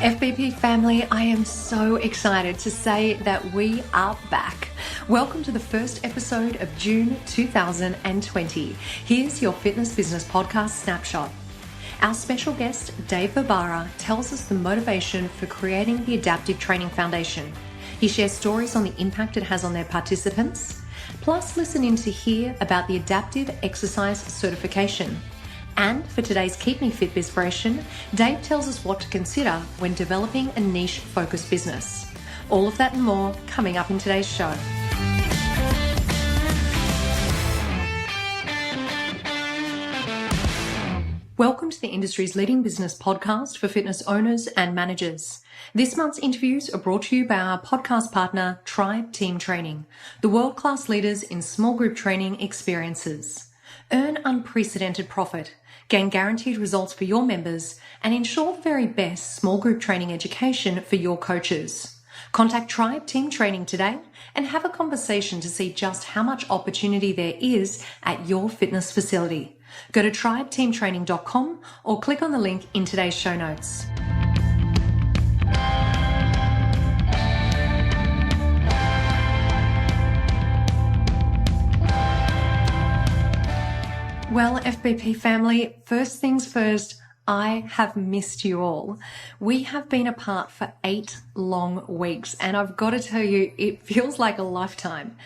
FBP family, I am so excited to say that we are back. Welcome to the first episode of June 2020. Here's your Fitness Business Podcast snapshot. Our special guest, Dave Vobora, tells us the motivation for creating the Adaptive Training Foundation. He shares stories on the impact it has on their participants. Plus, listen in to hear about the Adaptive Exercise Certification. And for today's Keep Me Fit Bizspiration, Dave tells us what to consider when developing a niche-focused business. All of that and more coming up in today's show. Welcome to the industry's leading business podcast for fitness owners and managers. This month's interviews are brought to you by our podcast partner, Tribe Team Training, the world-class leaders in small group training experiences. Earn unprecedented profit, gain guaranteed results for your members, and ensure the very best small group training education for your coaches. Contact Tribe Team Training today and have a conversation to see just how much opportunity there is at your fitness facility. Go to tribeteamtraining.com or click on the link in today's show notes. Well, FBP family, first things first, I have missed you all. We have been apart for 8 long weeks, and I've got to tell you, it feels like a lifetime.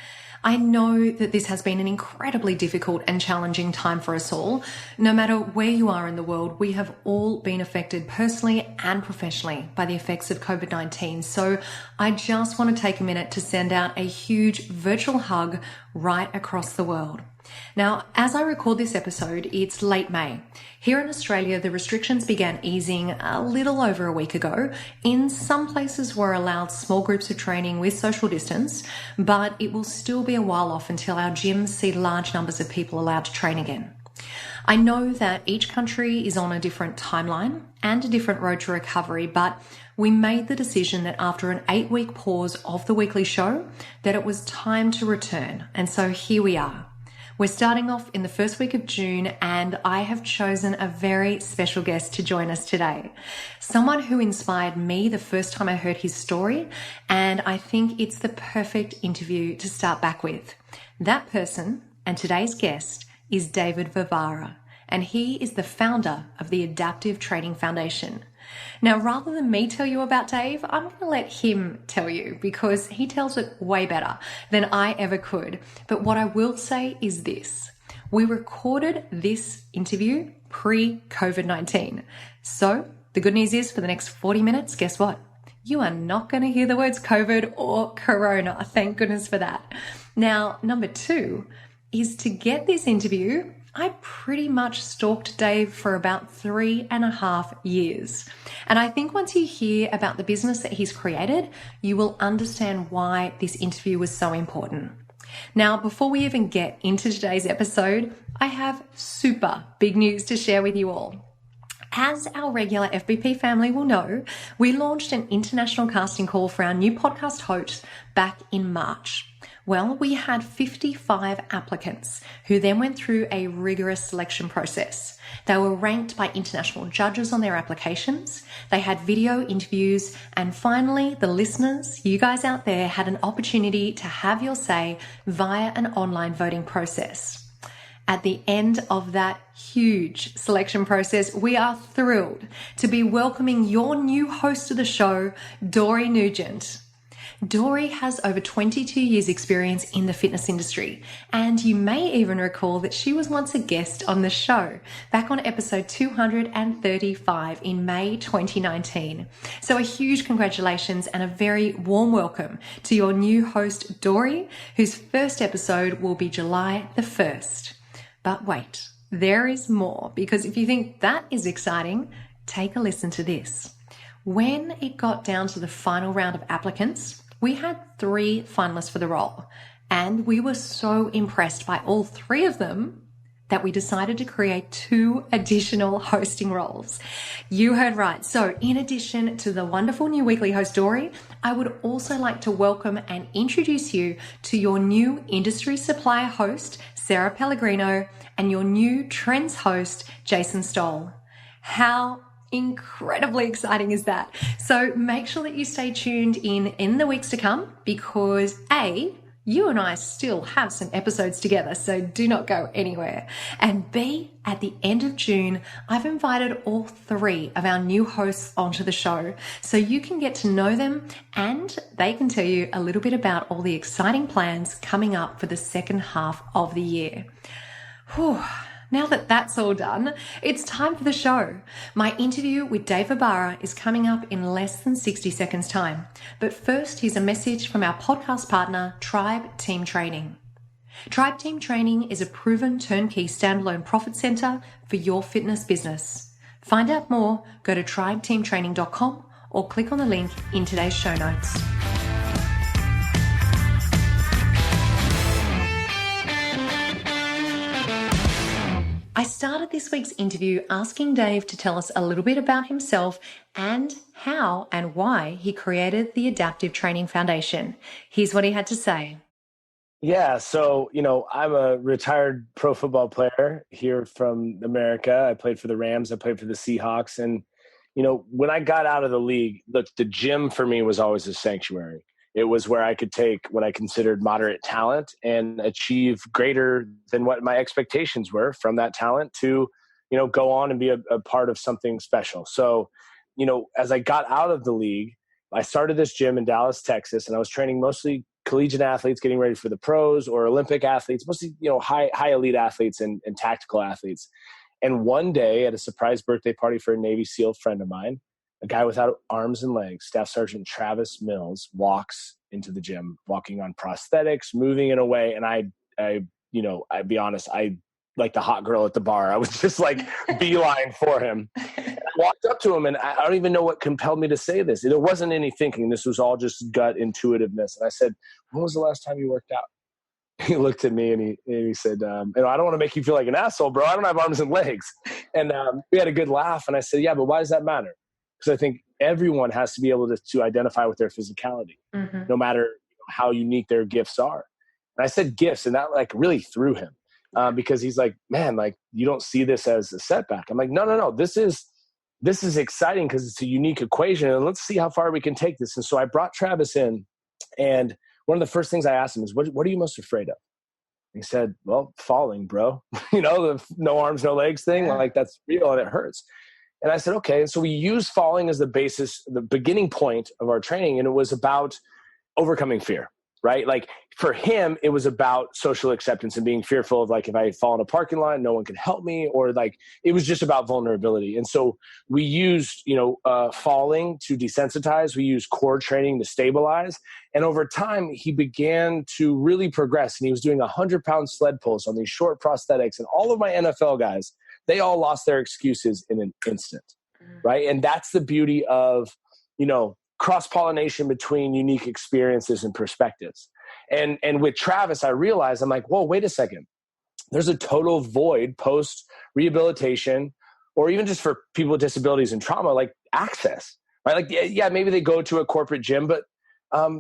I know that this has been an incredibly difficult and challenging time for us all. No matter where you are in the world, we have all been affected personally and professionally by the effects of COVID-19. So I just want to take a minute to send out a huge virtual hug right across the world. Now, as I record this episode, it's late May. Here in Australia, the restrictions began easing a little over a week ago. In some places, we're allowed small groups of training with social distance, but it will still be a while off until our gyms see large numbers of people allowed to train again. I know that each country is on a different timeline and a different road to recovery, but we made the decision that after an 8-week pause of the weekly show, that it was time to return. And so here we are. We're starting off in the first week of June, and I have chosen a very special guest to join us today. Someone who inspired me the first time I heard his story, and I think it's the perfect interview to start back with. That person and today's guest is David Vobora, and he is the founder of the Adaptive Training Foundation. Now, rather than me tell you about Dave, I'm going to let him tell you because he tells it way better than I ever could. But what I will say is this. We recorded this interview pre-COVID-19. So the good news is for the next 40 minutes, guess what? You are not going to hear the words COVID or Corona. Thank goodness for that. Now, number 2 is to get this interview, I pretty much stalked Dave for about 3.5 years. And I think once you hear about the business that he's created, you will understand why this interview was so important. Now, before we even get into today's episode, I have super big news to share with you all. As our regular FBP family will know, we launched an international casting call for our new podcast host back in March. Well, we had 55 applicants who then went through a rigorous selection process. They were ranked by international judges on their applications. They had video interviews. And finally, the listeners, you guys out there, had an opportunity to have your say via an online voting process. At the end of that huge selection process, we are thrilled to be welcoming your new host of the show, Dory Nugent. Dory has over 22 years experience in the fitness industry, and you may even recall that she was once a guest on the show back on episode 235 in May 2019. So a huge congratulations and a very warm welcome to your new host, Dory, whose first episode will be July the 1st. But wait, there is more, because if you think that is exciting, take a listen to this. When it got down to the final round of applicants, we had 3 finalists for the role, and we were so impressed by all 3 of them that we decided to create 2 additional hosting roles. You heard right. So in addition to the wonderful new weekly host, Dory, I would also like to welcome and introduce you to your new industry supplier host, Sarah Pellegrino, and your new trends host, Jason Stoll. How incredibly exciting is that? So make sure that you stay tuned in the weeks to come because A, you and I still have some episodes together, so do not go anywhere. And B, at the end of June, I've invited all 3 of our new hosts onto the show so you can get to know them and they can tell you a little bit about all the exciting plans coming up for the second half of the year. Whew. Now that that's all done, it's time for the show. My interview with Dave Vobora is coming up in less than 60 seconds time. But first, here's a message from our podcast partner, Tribe Team Training. Tribe Team Training is a proven turnkey standalone profit center for your fitness business. Find out more, go to tribeteamtraining.com or click on the link in today's show notes. I started this week's interview asking Dave to tell us a little bit about himself and how and why he created the Adaptive Training Foundation. Here's what he had to say. Yeah, so, I'm a retired pro football player here from America. I played for the Rams. I played for the Seahawks. And, when I got out of the league, look, the gym for me was always a sanctuary. It was where I could take what I considered moderate talent and achieve greater than what my expectations were from that talent to, go on and be a part of something special. So, as I got out of the league, I started this gym in Dallas, Texas, and I was training mostly collegiate athletes getting ready for the pros or Olympic athletes, mostly, high elite athletes and tactical athletes. And one day at a surprise birthday party for a Navy SEAL friend of mine, a guy without arms and legs, Staff Sergeant Travis Mills, walks into the gym, walking on prosthetics, moving in a way. And I'd be honest, I like the hot girl at the bar. I was just like beeline for him. I walked up to him and I don't even know what compelled me to say this. There wasn't any thinking. This was all just gut intuitiveness. And I said, when was the last time you worked out? He looked at me and he said, I don't want to make you feel like an asshole, bro. I don't have arms and legs. And we had a good laugh. And I said, yeah, but why does that matter? Because I think everyone has to be able to identify with their physicality, no matter how unique their gifts are. And I said gifts, and that really threw him because he's like, man, you don't see this as a setback. I'm like, no. This is exciting because it's a unique equation, and let's see how far we can take this. And so I brought Travis in, and one of the first things I asked him is, what are you most afraid of? And he said, well, falling, bro. The no arms, no legs thing, that's real and it hurts. And I said, okay. And so we used falling as the basis, the beginning point of our training. And it was about overcoming fear, right? For him, it was about social acceptance and being fearful of if I fall in a parking lot, no one can help me, or it was just about vulnerability. And so we used, falling to desensitize. We used core training to stabilize. And over time, he began to really progress. And he was doing 100-pound sled pulls on these short prosthetics. And all of my NFL guys, they all lost their excuses in an instant, right? And that's the beauty of, cross-pollination between unique experiences and perspectives. And with Travis, I realized, I'm like, whoa, wait a second. There's a total void post-rehabilitation, or even just for people with disabilities and trauma, access, right? Yeah, maybe they go to a corporate gym, but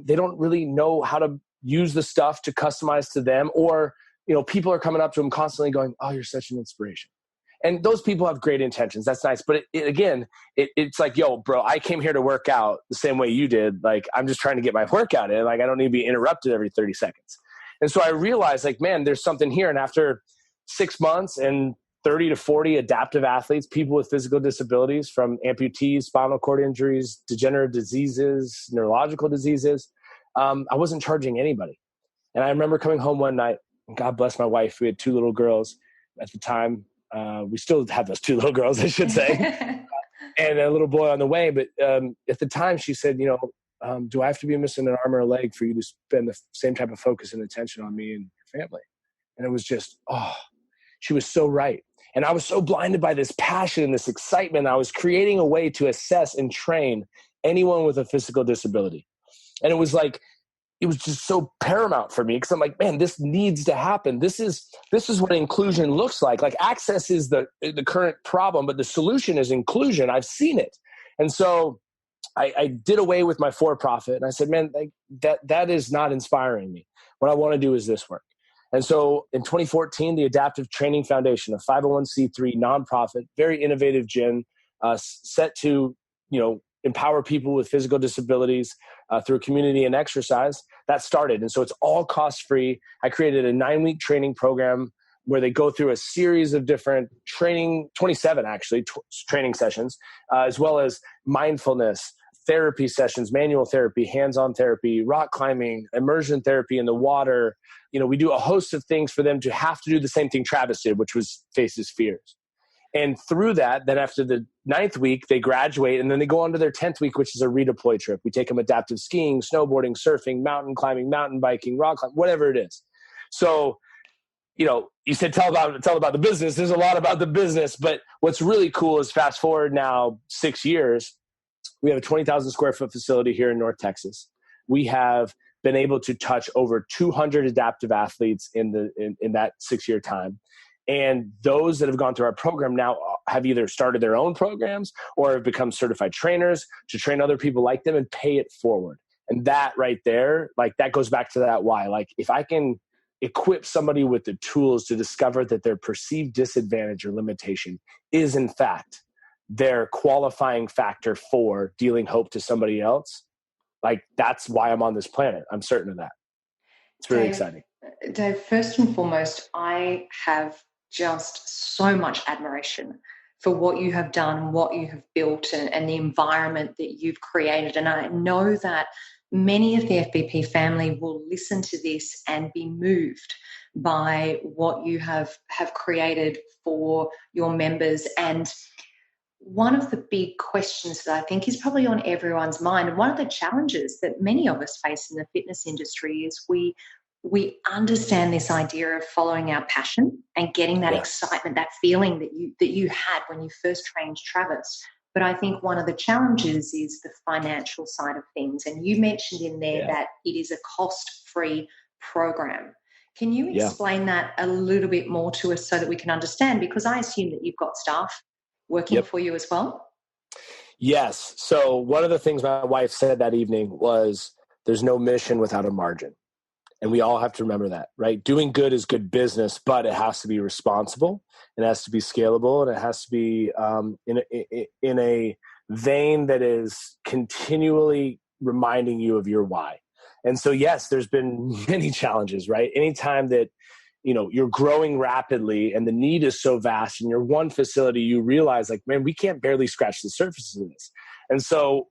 they don't really know how to use the stuff to customize to them. Or, people are coming up to them constantly going, oh, you're such an inspiration. And those people have great intentions. That's nice. But it's like, yo, bro, I came here to work out the same way you did. I'm just trying to get my workout in. I don't need to be interrupted every 30 seconds. And so I realized man, there's something here. And after 6 months and 30 to 40 adaptive athletes, people with physical disabilities, from amputees, spinal cord injuries, degenerative diseases, neurological diseases, I wasn't charging anybody. And I remember coming home one night, and God bless my wife. We had 2 little girls at the time. We still have those 2 little girls, I should say, and a little boy on the way. But at the time she said, do I have to be missing an arm or a leg for you to spend the same type of focus and attention on me and your family? And it was just, she was so right. And I was so blinded by this passion and this excitement. I was creating a way to assess and train anyone with a physical disability. And it was just so paramount for me, because I'm like, man, this needs to happen. This is what inclusion looks like. Access is the current problem, but the solution is inclusion. I've seen it. And so I did away with my for-profit, and I said, man, that is not inspiring me. What I want to do is this work. And so in 2014, the Adaptive Training Foundation, a 501c3 nonprofit, very innovative gym, set to, empower people with physical disabilities through community and exercise. That started. And so it's all cost-free. I created a 9-week training program where they go through a series of different 27 actually, training sessions, as well as mindfulness, therapy sessions, manual therapy, hands-on therapy, rock climbing, immersion therapy in the water. We do a host of things for them to have to do the same thing Travis did, which was face his fears. And through that, then after the 9th week, they graduate, and then they go on to their 10th week, which is a redeploy trip. We take them adaptive skiing, snowboarding, surfing, mountain climbing, mountain biking, rock climbing, whatever it is. So, you said tell about the business. There's a lot about the business, but what's really cool is fast forward now 6 years, we have a 20,000 square foot facility here in North Texas. We have been able to touch over 200 adaptive athletes in that 6-year time. And those that have gone through our program now have either started their own programs or have become certified trainers to train other people like them and pay it forward. And that right there, that goes back to that why. If I can equip somebody with the tools to discover that their perceived disadvantage or limitation is in fact their qualifying factor for dealing hope to somebody else, that's why I'm on this planet. I'm certain of that. It's really exciting. Dave, first and foremost, I have just so much admiration for what you have done, what you have built, and the environment that you've created. And I know that many of the FBP family will listen to this and be moved by what you have created for your members. And one of the big questions that I think is probably on everyone's mind, and one of the challenges that many of us face in the fitness industry, is we understand this idea of following our passion and getting that excitement, that feeling that you had when you first trained Travis. But I think one of the challenges is the financial side of things. And you mentioned in there that it is a cost-free program. Can you explain that a little bit more to us so that we can understand? Because I assume that you've got staff working for you as well. Yes. So one of the things my wife said that evening was, there's no mission without a margin. And we all have to remember that, right? Doing good is good business, but it has to be responsible. It has to be scalable, and it has to be in a vein that is continually reminding you of your why. And so, yes, there's been many challenges, right? Anytime that, you're growing rapidly and the need is so vast in your one facility, you realize man, we can't barely scratch the surface of this. And so,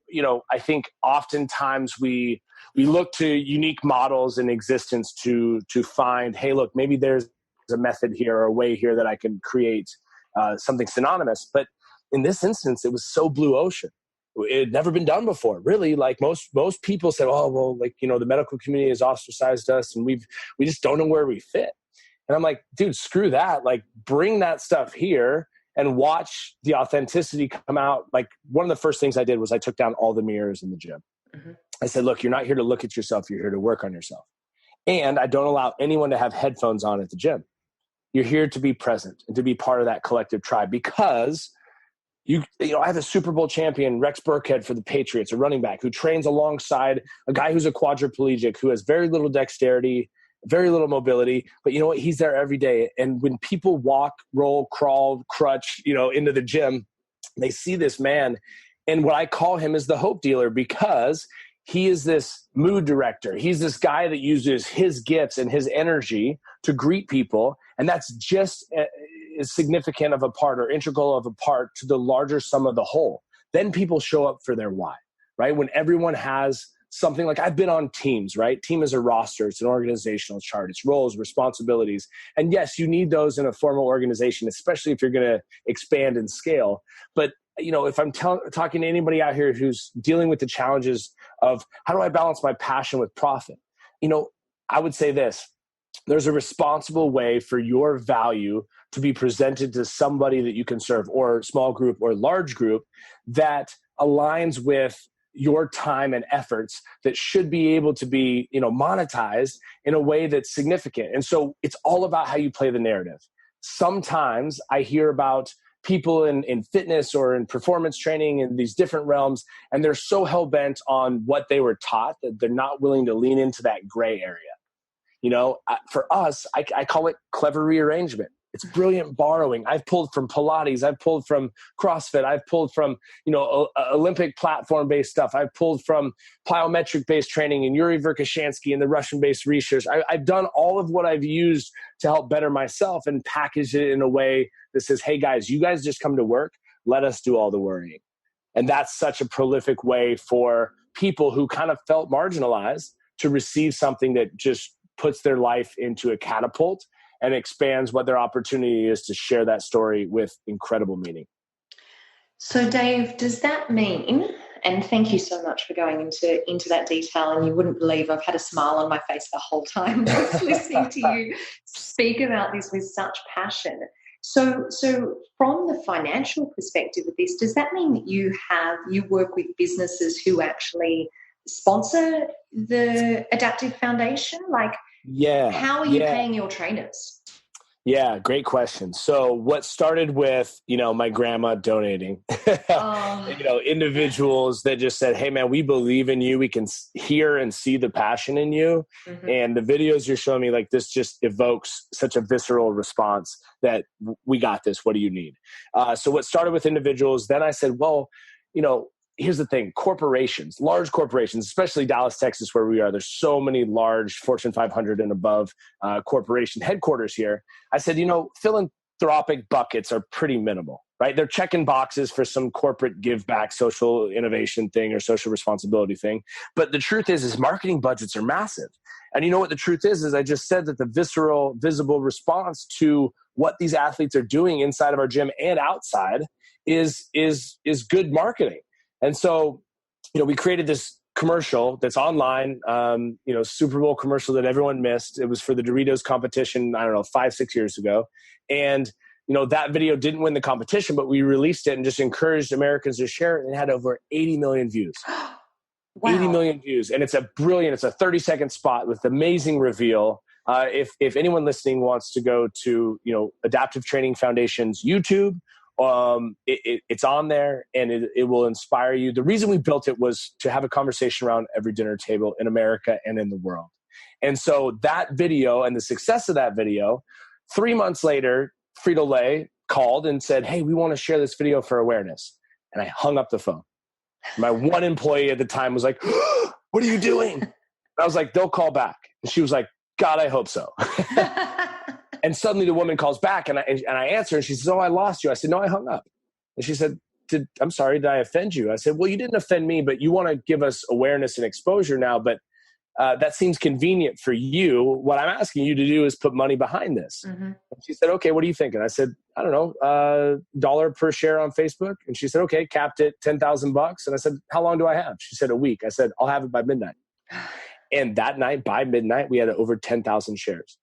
I think oftentimes we look to unique models in existence to find, hey, look, maybe there's a method here or a way here that I can create something synonymous. But in this instance, it was so blue ocean. It had never been done before, really. Most people said, oh, well, the medical community has ostracized us and we just don't know where we fit. And I'm like, dude, screw that. Bring that stuff here and watch the authenticity come out. One of the first things I did was I took down all the mirrors in the gym. Mm-hmm. I said, look, you're not here to look at yourself. You're here to work on yourself. And I don't allow anyone to have headphones on at the gym. You're here to be present and to be part of that collective tribe, because I have a Super Bowl champion, Rex Burkhead for the Patriots, a running back who trains alongside a guy who's a quadriplegic, who has very little dexterity, very little mobility, but you know what? He's there every day. And when people walk, roll, crawl, crutch, into the gym, they see this man. And what I call him is the hope dealer, because he is this mood director. He's this guy that uses his gifts and his energy to greet people. And that's just as significant of a part or integral of a part to the larger sum of the whole. Then people show up for their why, right? When everyone has something, I've been on teams, right? Team is a roster. It's an organizational chart. It's roles, responsibilities. And yes, you need those in a formal organization, especially if you're going to expand and scale. But if I'm talking to anybody out here who's dealing with the challenges of how do I balance my passion with profit? I would say this: there's a responsible way for your value to be presented to somebody that you can serve, or small group or large group, that aligns with your time and efforts, that should be able to be, monetized in a way that's significant. And so it's all about how you play the narrative. Sometimes I hear about people in fitness or in performance training in these different realms, and they're so hell-bent on what they were taught that they're not willing to lean into that gray area. For us, I call it clever rearrangement. It's brilliant borrowing. I've pulled from Pilates. I've pulled from CrossFit. I've pulled from, Olympic platform-based stuff. I've pulled from plyometric-based training and Yuri Verkhoshansky and the Russian-based research. I've done all of what I've used to help better myself and package it in a way that says, hey guys, you guys just come to work. Let us do all the worrying. And that's such a prolific way for people who kind of felt marginalized to receive something that just puts their life into a catapult and expands what their opportunity is to share that story with incredible meaning. So Dave, does that mean, and thank you so much for going into that detail, and you wouldn't believe I've had a smile on my face the whole time just listening to you speak about this with such passion. So from the financial perspective of this, does that mean that you work with businesses who actually sponsor the Adaptive Foundation? Like, how are you paying your trainers? Yeah, great question. So what started with, my grandma donating, individuals that just said, hey man, we believe in you. We can hear and see the passion in you. Mm-hmm. And the videos you're showing me, like, this just evokes such a visceral response that we got this. What do you need? So what started with individuals, then I said, well, here's the thing, large corporations, especially Dallas, Texas, where we are, there's so many large Fortune 500 and above corporation headquarters here. I said, philanthropic buckets are pretty minimal, right? They're checking boxes for some corporate give back, social innovation thing or social responsibility thing. But the truth is marketing budgets are massive. And you know what the truth is I just said that the visceral, visible response to what these athletes are doing inside of our gym and outside is good marketing. And so, we created this commercial that's online, Super Bowl commercial that everyone missed. It was for the Doritos competition, 5-6 years ago. And, that video didn't win the competition, but we released it and just encouraged Americans to share it, and it had over 80 million views. Wow. 80 million views. And it's a 30-second spot with amazing reveal. If anyone listening wants to go to, Adaptive Training Foundation's YouTube, it's on there, and it will inspire you. The reason we built it was to have a conversation around every dinner table in America and in the world. And so that video and the success of that video, 3 months later, Frito-Lay called and said, hey, we want to share this video for awareness. And I hung up the phone. My one employee at the time was like, what are you doing? And I was like, they'll call back. And she was like, God, I hope so. And suddenly the woman calls back, and I answer, and she says, oh, I lost you. I said, no, I hung up. And she said, I'm sorry, did I offend you? I said, well, you didn't offend me, but you want to give us awareness and exposure now, but that seems convenient for you. What I'm asking you to do is put money behind this. Mm-hmm. And she said, okay, what are you thinking? I said, I don't know, $1 per share on Facebook. And she said, okay, capped it $10,000. And I said, how long do I have? She said, a week. I said, I'll have it by midnight. And that night, by midnight, we had over 10,000 shares.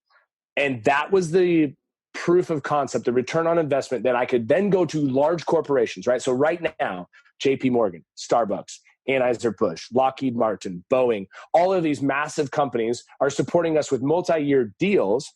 And that was the proof of concept, the return on investment that I could then go to large corporations, right? So right now, JP Morgan, Starbucks, Anheuser-Busch, Lockheed Martin, Boeing, all of these massive companies are supporting us with multi-year deals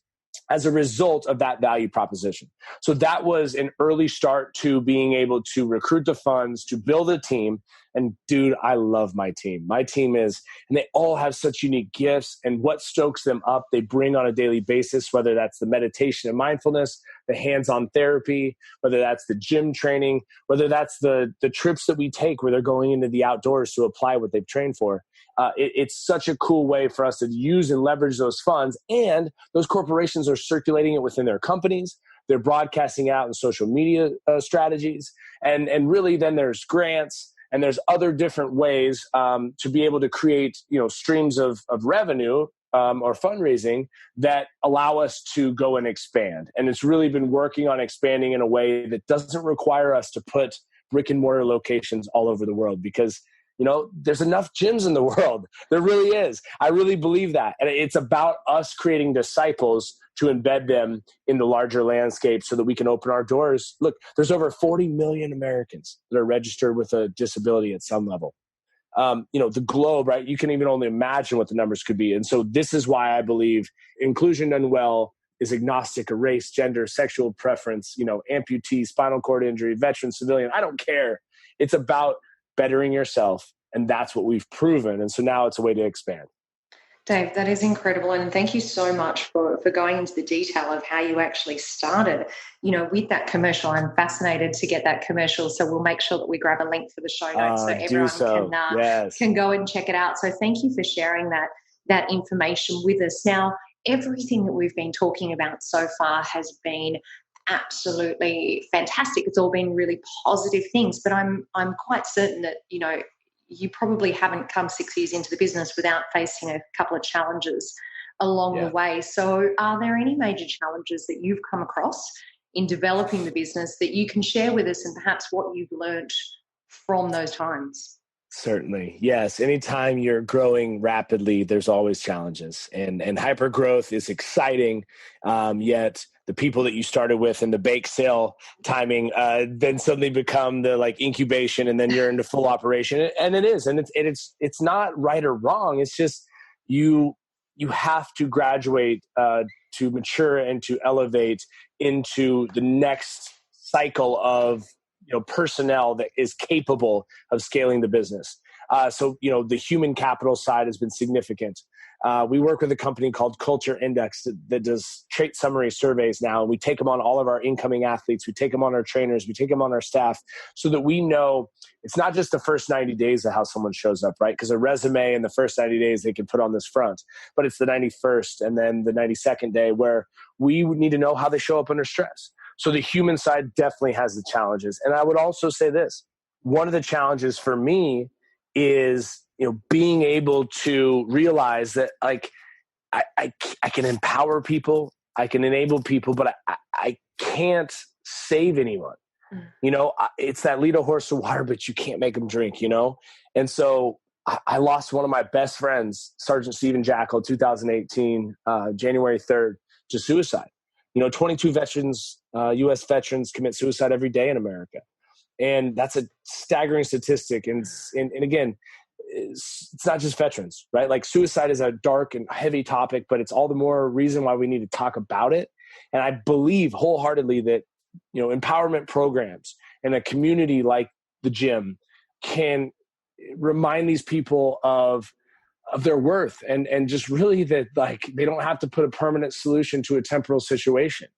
as a result of that value proposition. So that was an early start to being able to recruit the funds, to build a team. And dude, I love my team. My team and they all have such unique gifts, and what stokes them up, they bring on a daily basis, whether that's the meditation and mindfulness, the hands-on therapy, whether that's the gym training, whether that's the trips that we take where they're going into the outdoors to apply what they've trained for. It's such a cool way for us to use and leverage those funds. And those corporations are circulating it within their companies. They're broadcasting out in social media strategies. And really then there's grants, and there's other different ways to be able to create, streams of revenue or fundraising that allow us to go and expand. And it's really been working on expanding in a way that doesn't require us to put brick and mortar locations all over the world, because there's enough gyms in the world. There really is. I really believe that. And it's about us creating disciples to embed them in the larger landscape so that we can open our doors. Look, there's over 40 million Americans that are registered with a disability at some level. The globe, right? You can even only imagine what the numbers could be. And so this is why I believe inclusion done well is agnostic of race, gender, sexual preference, amputee, spinal cord injury, veteran, civilian. I don't care. It's about bettering yourself. And that's what we've proven. And so now it's a way to expand. Dave, that is incredible. And thank you so much for going into the detail of how you actually started, with that commercial. I'm fascinated to get that commercial. So we'll make sure that we grab a link for the show notes so Do everyone so. Yes. can go and check it out. So thank you for sharing that information with us. Now, everything that we've been talking about so far has been absolutely fantastic. It's all been really positive things, but I'm quite certain that, you probably haven't come 6 years into the business without facing a couple of challenges along the way. So are there any major challenges that you've come across in developing the business that you can share with us, and perhaps what you've learned from those times? Certainly. Yes. Anytime you're growing rapidly, there's always challenges, and hyper growth is exciting. Yet the people that you started with in the bake sale timing, then suddenly become the incubation, and then you're into full operation. And it is, and it's not right or wrong. It's just, you have to graduate, to mature and to elevate into the next cycle of personnel that is capable of scaling the business. So the human capital side has been significant. We work with a company called Culture Index that does trait summary surveys now, and we take them on all of our incoming athletes. We take them on our trainers. We take them on our staff, so that we know it's not just the first 90 days of how someone shows up, right? Because a resume in the first 90 days they can put on this front, but it's the 91st and then the 92nd day where we need to know how they show up under stress. So the human side definitely has the challenges. And I would also say this, one of the challenges for me is, being able to realize that I can empower people, I can enable people, but I can't save anyone. It's that lead a horse to water, but you can't make them drink, And so I lost one of my best friends, Sergeant Stephen Jackal, 2018, January 3rd, to suicide. 22 veterans, U.S. veterans commit suicide every day in America. And that's a staggering statistic. And again, it's not just veterans, right? Suicide is a dark and heavy topic, but it's all the more reason why we need to talk about it. And I believe wholeheartedly that, empowerment programs and a community like the gym can remind these people of their worth, and just really that they don't have to put a permanent solution to a temporal situation.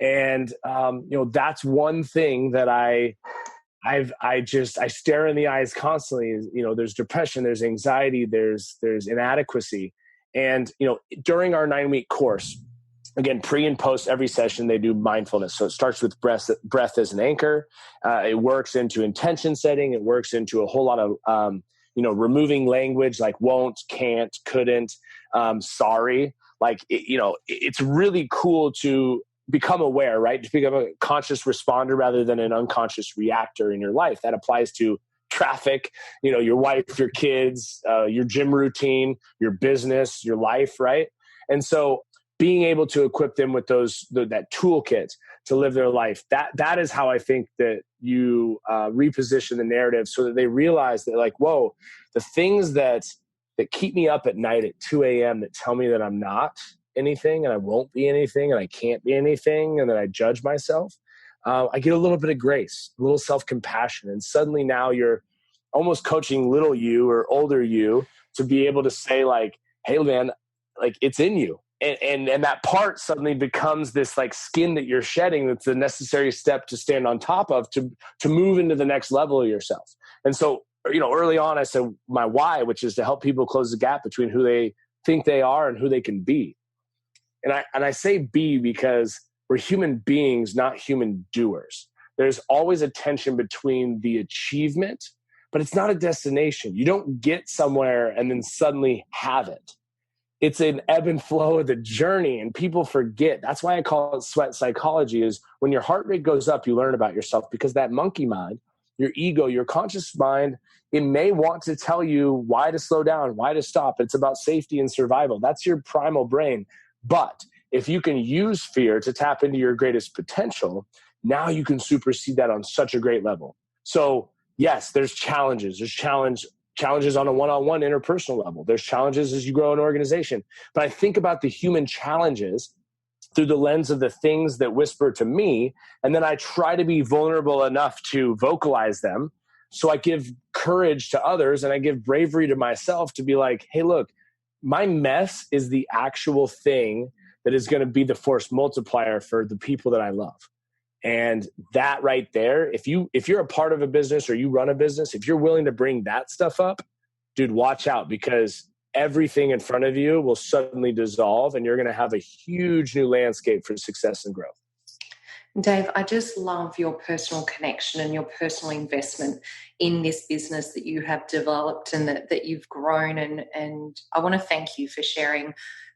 And that's one thing that I stare in the eyes constantly. There's depression, there's anxiety, there's inadequacy. And during our 9-week course, again, pre and post every session, they do mindfulness. So it starts with breath as an anchor. It works into intention setting. It works into a whole lot of removing language like won't, can't, couldn't, sorry. It's really cool to become aware, right? To become a conscious responder rather than an unconscious reactor in your life. That applies to traffic, your wife, your kids, your gym routine, your business, your life, right? And so being able to equip them with that toolkit to live their life, that is how I think that you reposition the narrative, so that they realize that whoa, the things that keep me up at night at 2 a.m. that tell me that I'm not anything and I won't be anything and I can't be anything and that I judge myself, I get a little bit of grace, a little self-compassion. And suddenly now you're almost coaching little you or older you to be able to say hey man, it's in you. And that part suddenly becomes this skin that you're shedding. That's the necessary step to stand on top of, to move into the next level of yourself. And so, early on I said my why, which is to help people close the gap between who they think they are and who they can be. And I say be because we're human beings, not human doers. There's always a tension between the achievement, but it's not a destination. You don't get somewhere and then suddenly have it. It's an ebb and flow of the journey, and people forget. That's why I call it sweat psychology. Is when your heart rate goes up, you learn about yourself, because that monkey mind, your ego, your conscious mind, it may want to tell you why to slow down, why to stop. It's about safety and survival. That's your primal brain. But if you can use fear to tap into your greatest potential, now you can supersede that on such a great level. So yes, there's challenges. There's challenges on a one-on-one interpersonal level. There's challenges as you grow an organization. But I think about the human challenges through the lens of the things that whisper to me, and then I try to be vulnerable enough to vocalize them. So I give courage to others, and I give bravery to myself to be hey, look, my mess is the actual thing that is going to be the force multiplier for the people that I love. And that right there, if you're a part of a business or you run a business, if you're willing to bring that stuff up, dude, watch out, because everything in front of you will suddenly dissolve and you're going to have a huge new landscape for success and growth. Dave, I just love your personal connection and your personal investment in this business that you have developed and that you've grown. And I want to thank you for sharing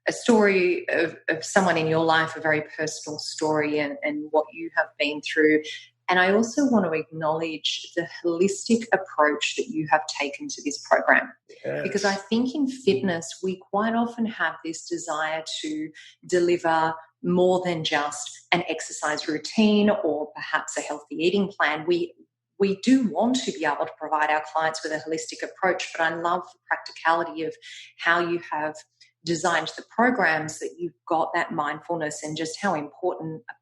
a story of someone in your life, a very personal story and what you have been through. And I also want to acknowledge the holistic approach that you have taken to this program. Yes. Because I think in fitness, we quite often have this desire to deliver more than just an exercise routine or perhaps a healthy eating plan. We do want to be able to provide our clients with a holistic approach, but I love the practicality of how you have designed the programs, that you've got that mindfulness and just how important a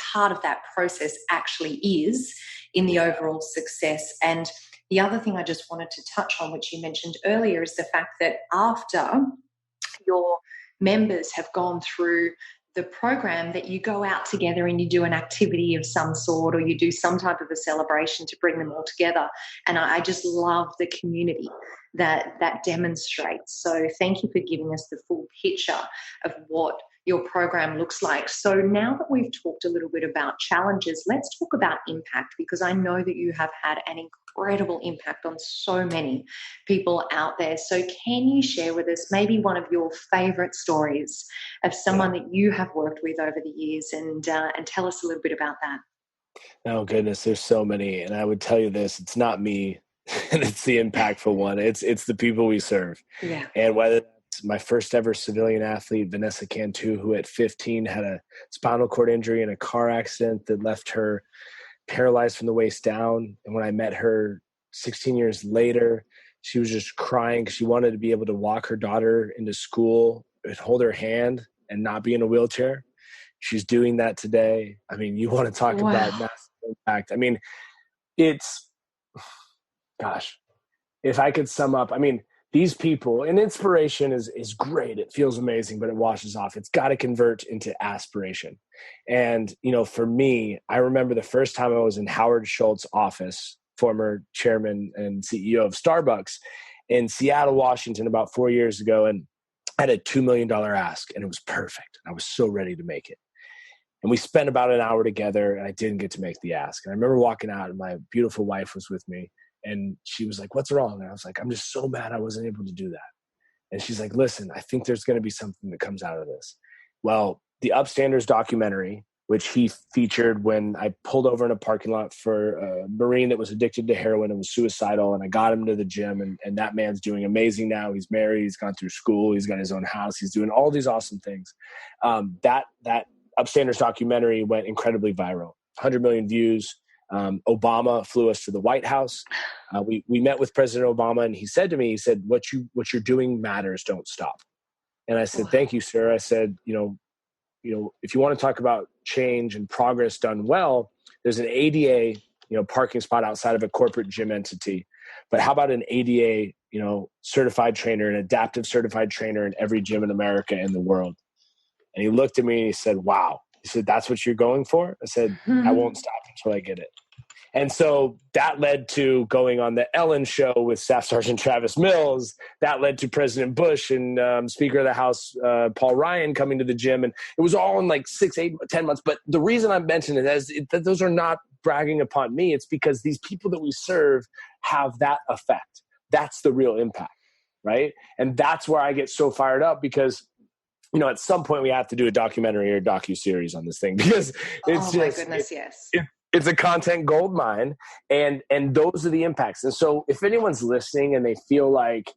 part of that process actually is in the overall success. And the other thing I just wanted to touch on, which you mentioned earlier, is the fact that after your members have gone through the program, that you go out together and you do an activity of some sort, or you do some type of a celebration to bring them all together. And I just love the community that demonstrates. So thank you for giving us the full picture of what your program looks like. So now that we've talked a little bit about challenges, let's talk about impact, because I know that you have had an incredible impact on so many people out there. So can you share with us maybe one of your favorite stories of someone that you have worked with over the years, and tell us a little bit about that? Oh goodness, there's so many. And I would tell you this, it's not me and it's the impactful one. It's the people we serve. Yeah. And whether that's my first ever civilian athlete, Vanessa Cantu, who at 15 had a spinal cord injury in a car accident that left her paralyzed from the waist down. And when I met her 16 years later, she was just crying because she wanted to be able to walk her daughter into school and hold her hand and not be in a wheelchair. She's doing that today. I mean, you want to talk about massive impact. I mean, gosh, if I could sum up, I mean, these people, and inspiration is great. It feels amazing, but it washes off. It's got to convert into aspiration. And, for me, I remember the first time I was in Howard Schultz's office, former chairman and CEO of Starbucks in Seattle, Washington, about 4 years ago. And I had a $2 million ask, and it was perfect. I was so ready to make it. And we spent about an hour together, and I didn't get to make the ask. And I remember walking out, and my beautiful wife was with me. And she was like, "What's wrong?" And I was like, "I'm just so mad I wasn't able to do that." And she's like, "Listen, I think there's going to be something that comes out of this." Well, the Upstanders Documentary, which he featured when I pulled over in a parking lot for a Marine that was addicted to heroin and was suicidal. And I got him to the gym, and that man's doing amazing now. He's married. He's gone through school. He's got his own house. He's doing all these awesome things. That Upstanders Documentary went incredibly viral, 100 million views. Obama flew us to the White House. We met with President Obama, and he said to me, what you're doing matters. Don't stop. And I said, "Thank you, sir." I said, if you want to talk about change and progress done well, there's an ADA, parking spot outside of a corporate gym entity. But how about an ADA, certified trainer, an adaptive certified trainer in every gym in America and the world? And he looked at me and he said, "Wow." He said, "That's what you're going for?" I said, "I won't stop until I get it." And so that led to going on the Ellen show with Staff Sergeant Travis Mills. That led to President Bush and Speaker of the House, Paul Ryan, coming to the gym. And it was all in like 6, 8, 10 months. But the reason I'm mentioning it is that those are not bragging upon me. It's because these people that we serve have that effect. That's the real impact, right? And that's where I get so fired up, because at some point we have to do a documentary or a docu-series on this thing, because it's my goodness, yes. It's a content gold mine, and those are the impacts. And so if anyone's listening and they feel like,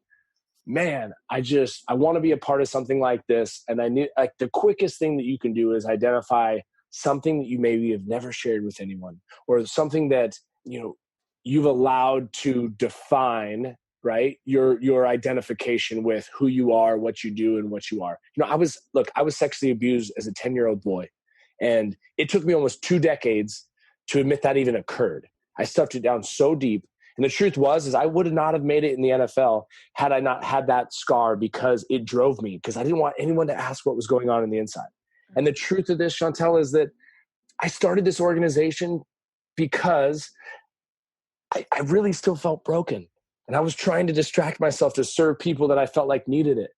man, I want to be a part of something like this, and I need, like, the quickest thing that you can do is identify something that you maybe have never shared with anyone, or something that, you've allowed to define, right, your identification with who you are, what you do, and what you are. I was sexually abused as a 10-year-old boy, and it took me almost 2 decades to admit that even occurred. I stuffed it down so deep. And the truth is I would not have made it in the NFL had I not had that scar, because it drove me, because I didn't want anyone to ask what was going on the inside. And the truth of this, Chantel, is that I started this organization because I really still felt broken. And I was trying to distract myself to serve people that I felt like needed it.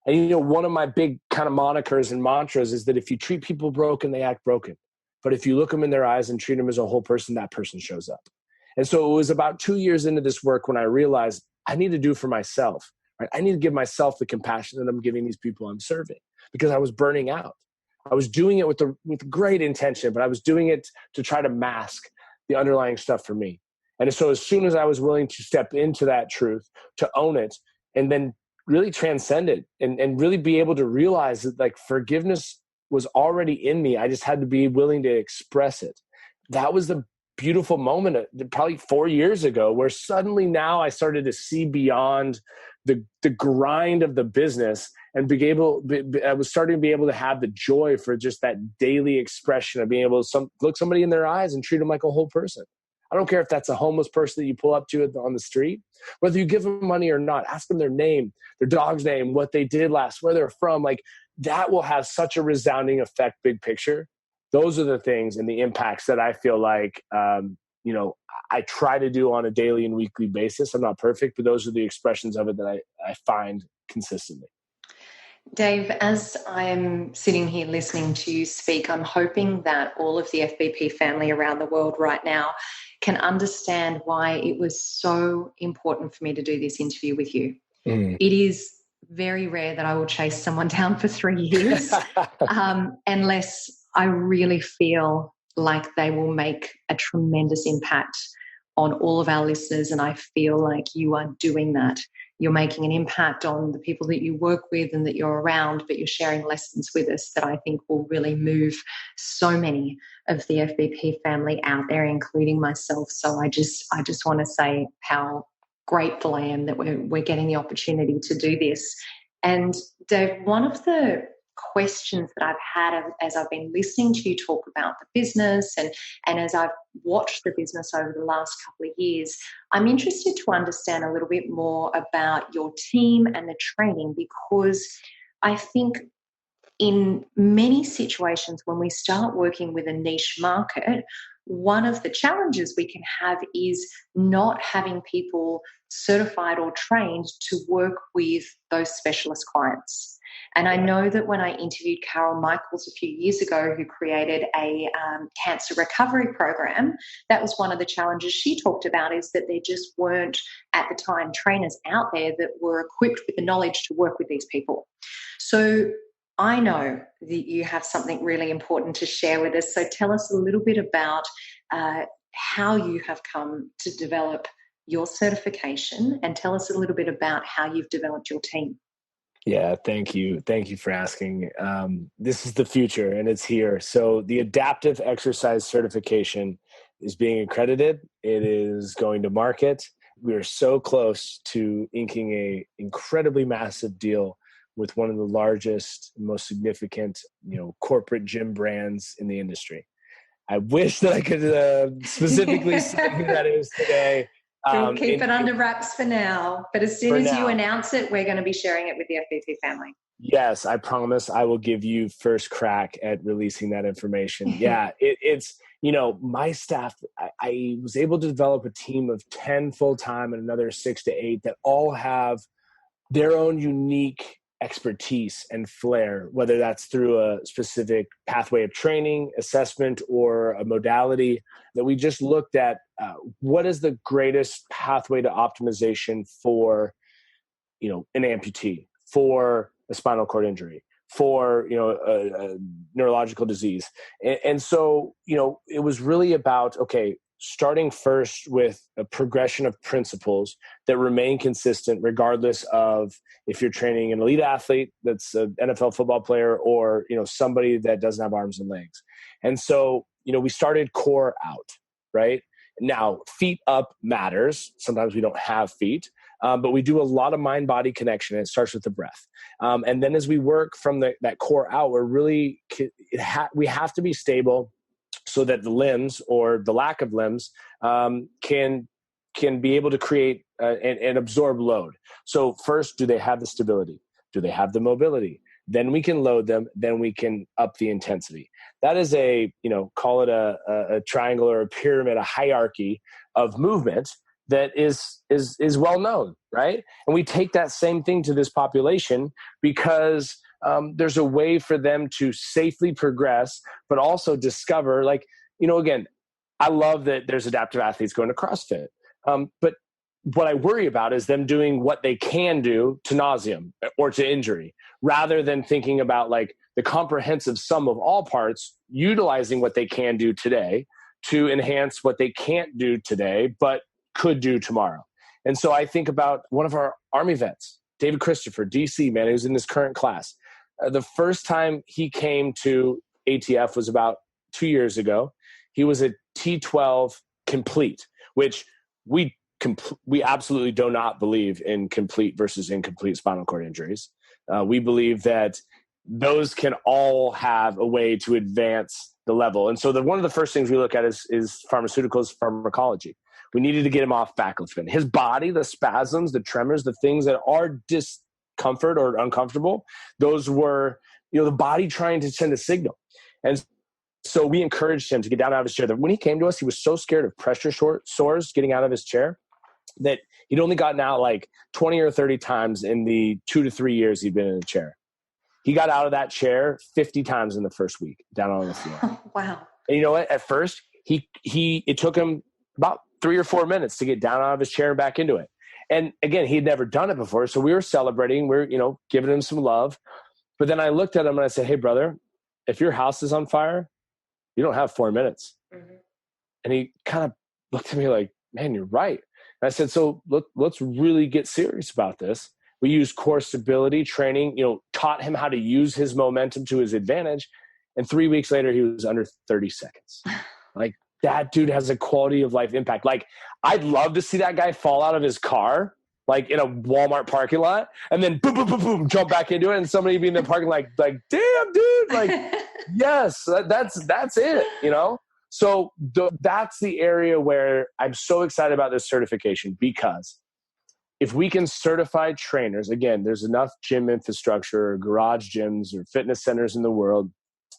And, you know, one of my big kind of monikers and mantras is that if you treat people broken, they act broken. But if you look them in their eyes and treat them as a whole person, that person shows up. And so it was about 2 years into this work when I realized I need to do for myself, right? I need to give myself the compassion that I'm giving these people I'm serving, because I was burning out. I was doing it with great intention, but I was doing it to try to mask the underlying stuff for me. And so as soon as I was willing to step into that truth, to own it, and then really transcend it and really be able to realize that like forgiveness was already in me. I just had to be willing to express it. That was the beautiful moment probably 4 years ago, where suddenly now I started to see beyond the grind of the business and I was starting to be able to have the joy for just that daily expression of being able to look somebody in their eyes and treat them like a whole person. I don't care if that's a homeless person that you pull up to on the street, whether you give them money or not, ask them their name, their dog's name, what they did last, where they're from. Like that will have such a resounding effect, big picture. Those are the things and the impacts that I feel like, you know, I try to do on a daily and weekly basis. I'm not perfect, but those are the expressions of it that I find consistently. Dave, as I'm sitting here listening to you speak, I'm hoping that all of the FBP family around the world right now can understand why it was so important for me to do this interview with you. It is very rare that I will chase someone down for 3 years unless I really feel like they will make a tremendous impact on all of our listeners, and I feel like you are doing that. You're making an impact on the people that you work with and that you're around, but you're sharing lessons with us that I think will really move so many of the FBP family out there, including myself. So I just want to say how grateful I am that we're getting the opportunity to do this. And Dave, one of the questions that I've had as I've been listening to you talk about the business and as I've watched the business over the last couple of years, I'm interested to understand a little bit more about your team and the training, because I think in many situations when we start working with a niche market, one of the challenges we can have is not having people certified or trained to work with those specialist clients. And I know that when I interviewed Carol Michaels a few years ago, who created a cancer recovery program, that was one of the challenges she talked about, is that there just weren't at the time trainers out there that were equipped with the knowledge to work with these people. So I know that you have something really important to share with us. So tell us a little bit about how you have come to develop your certification, and tell us a little bit about how you've developed your team. Yeah, thank you. Thank you for asking. This is the future and it's here. So the adaptive exercise certification is being accredited. It is going to market. We are so close to inking a incredibly massive deal with one of the largest, most significant, corporate gym brands in the industry. I wish that I could specifically say who that is today. We'll keep it under wraps for now. But as soon as you announce it, we're going to be sharing it with the FBP family. Yes, I promise I will give you first crack at releasing that information. Yeah, it's, my staff, I was able to develop a team of 10 full-time and another 6 to 8 that all have their own unique expertise and flair, whether that's through a specific pathway of training, assessment, or a modality that we just looked at. What is the greatest pathway to optimization for, an amputee, for a spinal cord injury, for, a neurological disease. And so, it was really about, okay, starting first with a progression of principles that remain consistent regardless of if you're training an elite athlete that's an NFL football player or, somebody that doesn't have arms and legs. And so, we started core out, right? Now, feet up matters. Sometimes we don't have feet, but we do a lot of mind-body connection, and it starts with the breath. And then as we work from that core out, we have to be stable so that the limbs or the lack of limbs can can be able to create and absorb load. So first, do they have the stability? Do they have the mobility? Then we can load them. Then we can up the intensity. That is call it a triangle or a pyramid, a hierarchy of movement that is well known, right? And we take that same thing to this population because there's a way for them to safely progress, but also discover, again, I love that there's adaptive athletes going to CrossFit. But what I worry about is them doing what they can do to nauseam or to injury, rather than thinking about the comprehensive sum of all parts, utilizing what they can do today to enhance what they can't do today, but could do tomorrow. And so I think about one of our Army vets, David Christopher, DC, man, who's in this current class. The first time he came to ATF was about 2 years ago. He was a T12 complete, which we absolutely do not believe in complete versus incomplete spinal cord injuries. We believe that those can all have a way to advance the level. And so one of the first things we look at is pharmaceuticals, pharmacology. We needed to get him off baclofen. His body, the spasms, the tremors, the things that are discomfort or uncomfortable, those were, the body trying to send a signal. And so we encouraged him to get down out of his chair. When he came to us, he was so scared of pressure sores getting out of his chair that he'd only gotten out 20 or 30 times in the 2 to 3 years he'd been in a chair. He got out of that chair 50 times in the first week down on the floor. Wow. And you know what? At first, it took him about 3 or 4 minutes to get down out of his chair and back into it. And again, he'd never done it before. So we were celebrating. We're, giving him some love. But then I looked at him and I said, hey, brother, if your house is on fire, you don't have 4 minutes. Mm-hmm. And he kind of looked at me like, man, you're right. And I said, so let's really get serious about this. We used core stability training, taught him how to use his momentum to his advantage. And 3 weeks later, he was under 30 seconds. That dude has a quality of life impact. I'd love to see that guy fall out of his car, in a Walmart parking lot, and then boom, boom, boom, boom, jump back into it. And somebody be in the parking lot, damn, dude, yes, that's it, So that's the area where I'm so excited about this certification, because if we can certify trainers, again, there's enough gym infrastructure, or garage gyms, or fitness centers in the world,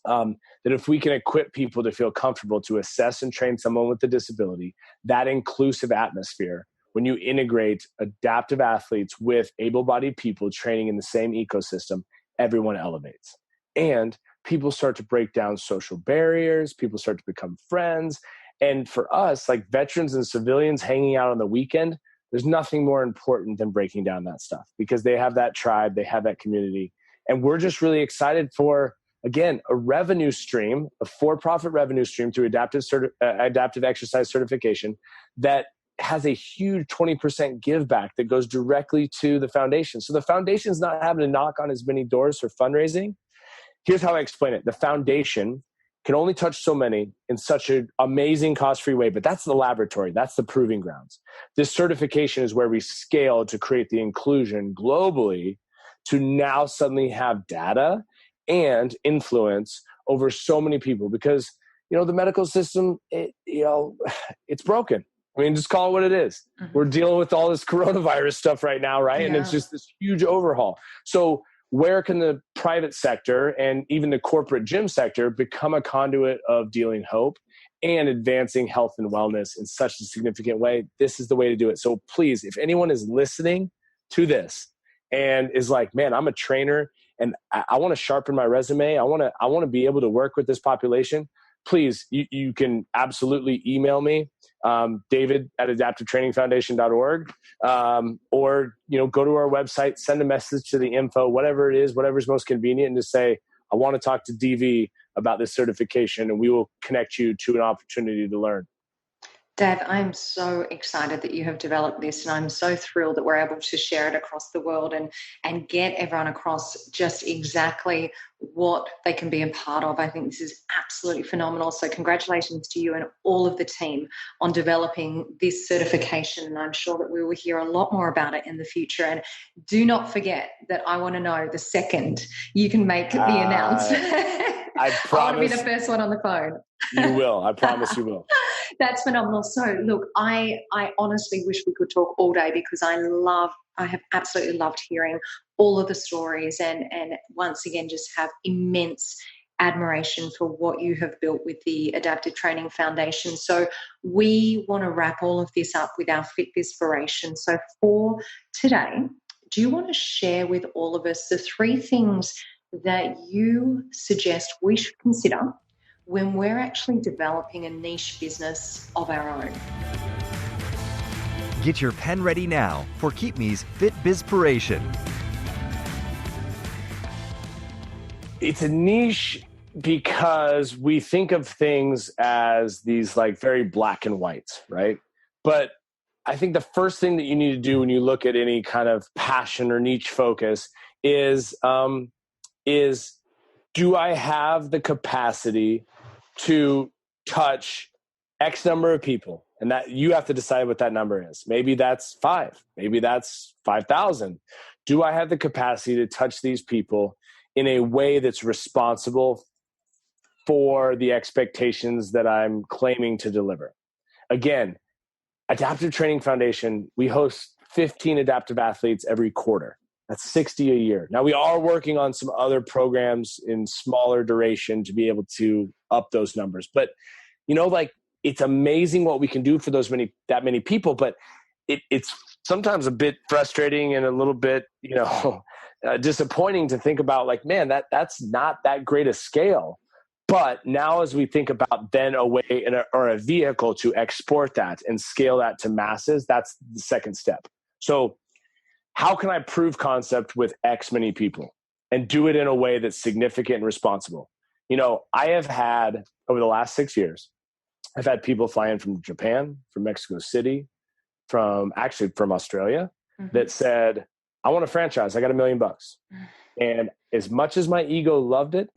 that if we can equip people to feel comfortable to assess and train someone with a disability, that inclusive atmosphere, when you integrate adaptive athletes with able-bodied people training in the same ecosystem, everyone elevates. And people start to break down social barriers, people start to become friends. And for us, veterans and civilians hanging out on the weekend, there's nothing more important than breaking down that stuff, because they have that tribe, they have that community. And we're just really excited for, again, a revenue stream, a for-profit revenue stream through adaptive exercise certification that has a huge 20% give back that goes directly to the foundation. So the foundation's not having to knock on as many doors for fundraising. Here's how I explain it. The foundation can only touch so many in such an amazing cost-free way, but that's the laboratory. That's the proving grounds. This certification is where we scale to create the inclusion globally to now suddenly have data and influence over so many people, because, the medical system, it's broken. I mean, just call it what it is. Mm-hmm. We're dealing with all this coronavirus stuff right now, right? Yeah. And it's just this huge overhaul. So where can the private sector and even the corporate gym sector become a conduit of dealing hope and advancing health and wellness in such a significant way? This is the way to do it. So please, if anyone is listening to this and is like, man, I'm a trainer and I want to sharpen my resume, I want to be able to work with this population, please, you can absolutely email me, david@adaptivetrainingfoundation.org, or, go to our website, send a message to the info, whatever it is, whatever's most convenient, and just say, I want to talk to DV about this certification, and we will connect you to an opportunity to learn. Dave, I'm so excited that you have developed this, and I'm so thrilled that we're able to share it across the world and get everyone across just exactly what they can be a part of. I think this is absolutely phenomenal. So congratulations to you and all of the team on developing this certification. And I'm sure that we will hear a lot more about it in the future. And do not forget that I want to know the second you can make the announcement. I promise. I want to be the first one on the phone. You will. I promise you will. That's phenomenal. So look, I honestly wish we could talk all day because I have absolutely loved hearing all of the stories and once again just have immense admiration for what you have built with the Adaptive Training Foundation. So we want to wrap all of this up with our Fit Inspiration. So for today, do you want to share with all of us the 3 things that you suggest we should consider when we're actually developing a niche business of our own? Get your pen ready now for Keep Me's Fit Bizpiration. It's a niche because we think of things as these like very black and white, right? But I think the first thing that you need to do when you look at any kind of passion or niche focus is do I have the capacity to touch X number of people? And that you have to decide what that number is. Maybe that's 5. Maybe that's 5,000. Do I have the capacity to touch these people in a way that's responsible for the expectations that I'm claiming to deliver? Again, Adaptive Training Foundation, we host 15 adaptive athletes every quarter. That's 60 a year. Now, we are working on some other programs in smaller duration to be able to up those numbers. But, like, it's amazing what we can do for that many people, but it's sometimes a bit frustrating and a little bit, disappointing to think about, like, man, that's not that great a scale. But now as we think about then a way or a vehicle to export that and scale that to masses, that's the second step. So how can I prove concept with X many people and do it in a way that's significant and responsible? I have had, over the last 6 years, I've had people fly in from Japan, from Mexico City, from Australia, that said, I want a franchise. I got $1 million. And as much as my ego loved it,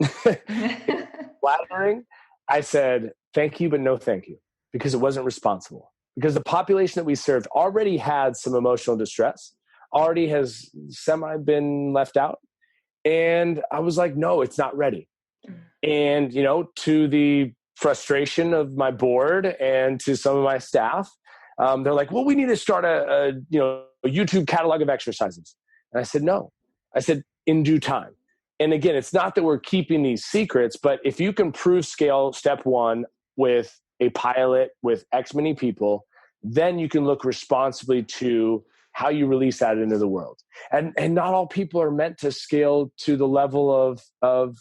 flattering, I said, thank you, but no thank you, because it wasn't responsible. Because the population that we served already had some emotional distress, already has been left out. And I was like, no, it's not ready. And, to the frustration of my board and to some of my staff, they're like, well, we need to start a YouTube catalog of exercises. And I said, no. I said, in due time. And again, it's not that we're keeping these secrets, but if you can prove scale, step 1, with a pilot with X many people, then you can look responsibly to how you release that into the world. And not all people are meant to scale to the level of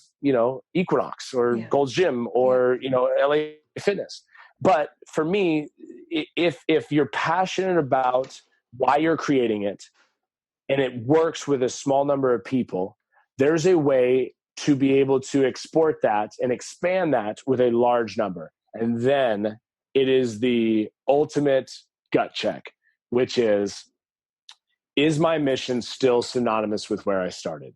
Equinox or Gold's Gym or, LA Fitness. But for me, if you're passionate about why you're creating it and it works with a small number of people, there's a way to be able to export that and expand that with a large number. And then it is the ultimate gut check, which is my mission still synonymous with where I started?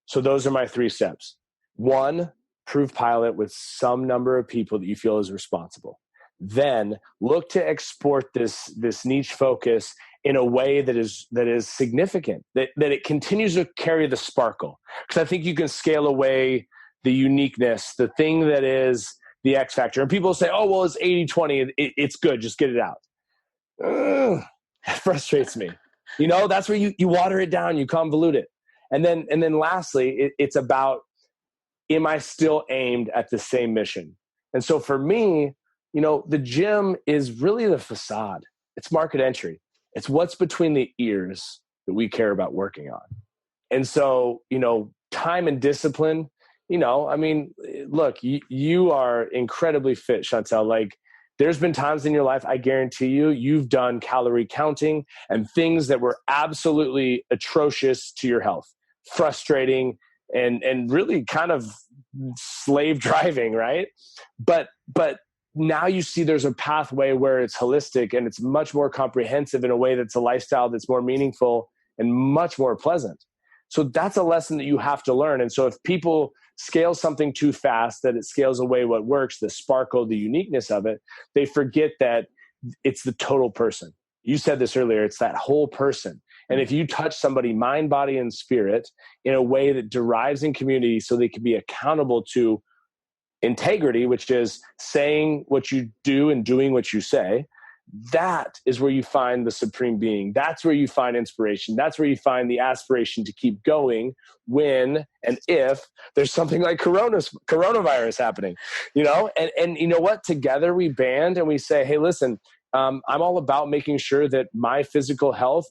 So those are my 3 steps. 1, prove pilot with some number of people that you feel is responsible. Then look to export this niche focus in a way that is significant, that it continues to carry the sparkle. Because I think you can scale away the uniqueness, the thing that is the X factor. And people say, oh, well, it's 80-20. It's good. Just get it out. That frustrates me. That's where you water it down, you convolute it. And then lastly, it's about, am I still aimed at the same mission? And so for me, the gym is really the facade. It's market entry. It's what's between the ears that we care about working on. And so, time and discipline, look, you are incredibly fit, Chantel. Like, there's been times in your life, I guarantee you've done calorie counting and things that were absolutely atrocious to your health, frustrating and really kind of slave driving, right? But now you see there's a pathway where it's holistic and it's much more comprehensive in a way that's a lifestyle that's more meaningful and much more pleasant. So that's a lesson that you have to learn. And so if people scale something too fast, that it scales away what works, the sparkle, the uniqueness of it, they forget that it's the total person. You said this earlier, it's that whole person. And if you touch somebody mind, body, and spirit in a way that derives in community so they can be accountable to integrity, which is saying what you do and doing what you say, that is where you find the supreme being. That's where you find inspiration. That's where you find the aspiration to keep going when and if there's something like coronavirus happening, and you know what? Together we band and we say, hey, listen, I'm all about making sure that my physical health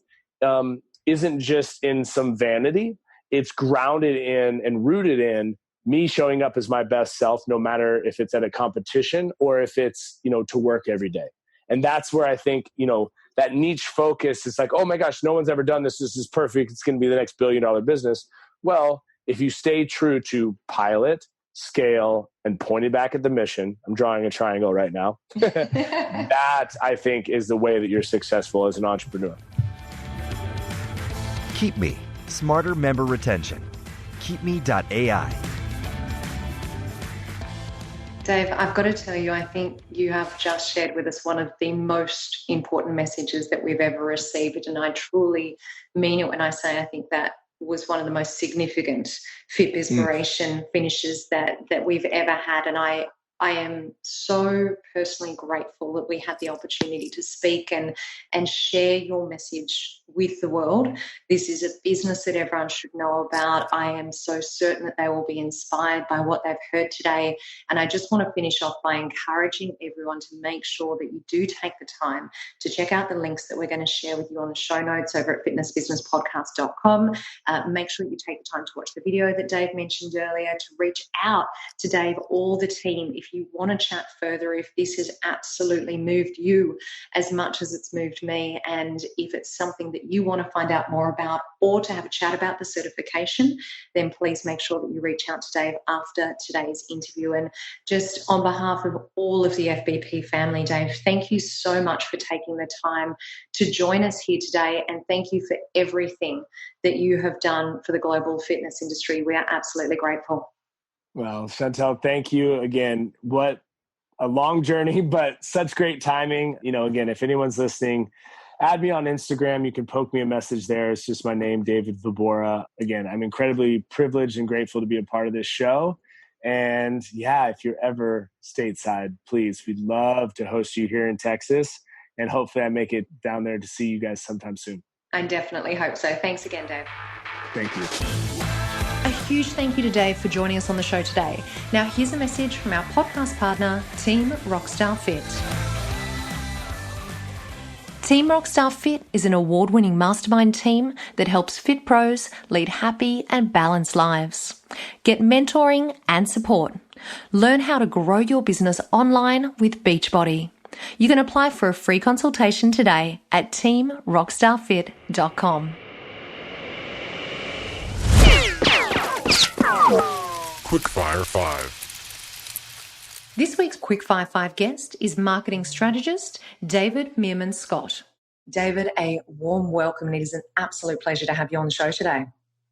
isn't just in some vanity. It's grounded in and rooted in me showing up as my best self, no matter if it's at a competition or if it's, to work every day. And that's where I think, that niche focus is like, oh my gosh, no one's ever done this. This is perfect. It's going to be the next $1 billion business. Well, if you stay true to pilot, scale, and pointed back at the mission, I'm drawing a triangle right now. That I think is the way that you're successful as an entrepreneur. Keep Me, smarter member retention. KeepMe.ai. Dave, I've got to tell you, I think you have just shared with us one of the most important messages that we've ever received. And I truly mean it when I say I think that was one of the most significant Fit Bizpiration finishes that we've ever had. And I am so personally grateful that we had the opportunity to speak and share your message with the world. This is a business that everyone should know about. I am so certain that they will be inspired by what they've heard today. And I just want to finish off by encouraging everyone to make sure that you do take the time to check out the links that we're going to share with you on the show notes over at fitnessbusinesspodcast.com. Make sure you take the time to watch the video that Dave mentioned earlier, to reach out to Dave or the team if you want to chat further, if this has absolutely moved you as much as it's moved me, and if it's something that you want to find out more about or to have a chat about the certification, then please make sure that you reach out to Dave after today's interview. And just on behalf of all of the FBP family, Dave, thank you so much for taking the time to join us here today, and thank you for everything that you have done for the global fitness industry. We are absolutely grateful. Well, Chantel, thank you again. What a long journey, but such great timing. Again, if anyone's listening, add me on Instagram. You can poke me a message there. It's just my name, David Vobora. Again, I'm incredibly privileged and grateful to be a part of this show. And yeah, if you're ever stateside, please, we'd love to host you here in Texas. And hopefully I make it down there to see you guys sometime soon. I definitely hope so. Thanks again, Dave. Thank you. A huge thank you to Dave for joining us on the show today. Now, here's a message from our podcast partner, Team Rockstar Fit. Team Rockstar Fit is an award-winning mastermind team that helps fit pros lead happy and balanced lives. Get mentoring and support. Learn how to grow your business online with Beachbody. You can apply for a free consultation today at teamrockstarfit.com. Quickfire 5. This week's Quickfire 5 guest is marketing strategist David Meerman Scott. David, a warm welcome, and it is an absolute pleasure to have you on the show today.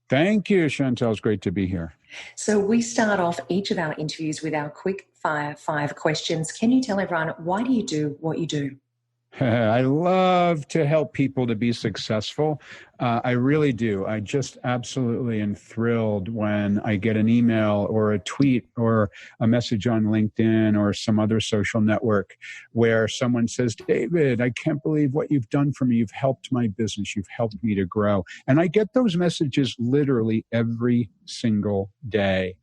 Thank you, Chantel. It's great to be here. So we start off each of our interviews with our Quickfire 5 questions. Can you tell everyone, why do you do what you do? I love to help people to be successful. I really do. I just absolutely am thrilled when I get an email or a tweet or a message on LinkedIn or some other social network where someone says, David, I can't believe what you've done for me. You've helped my business. You've helped me to grow. And I get those messages literally every single day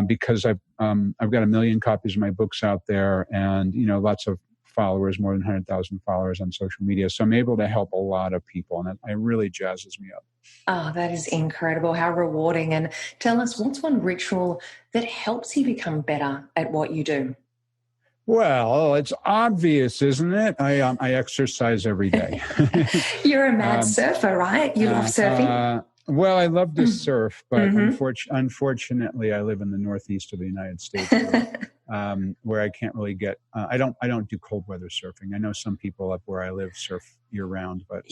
because I've got 1 million copies of my books out there and, lots of followers, more than 100,000 followers on social media. So I'm able to help a lot of people, and it really jazzes me up. Oh, that is incredible. How rewarding. And tell us, what's one ritual that helps you become better at what you do? Well, it's obvious, isn't it? I exercise every day. You're a mad surfer, right? You love surfing? Well, I love to surf, but unfortunately, I live in the northeast of the United States, where I can't really get. I don't do cold weather surfing. I know some people up where I live surf year round, but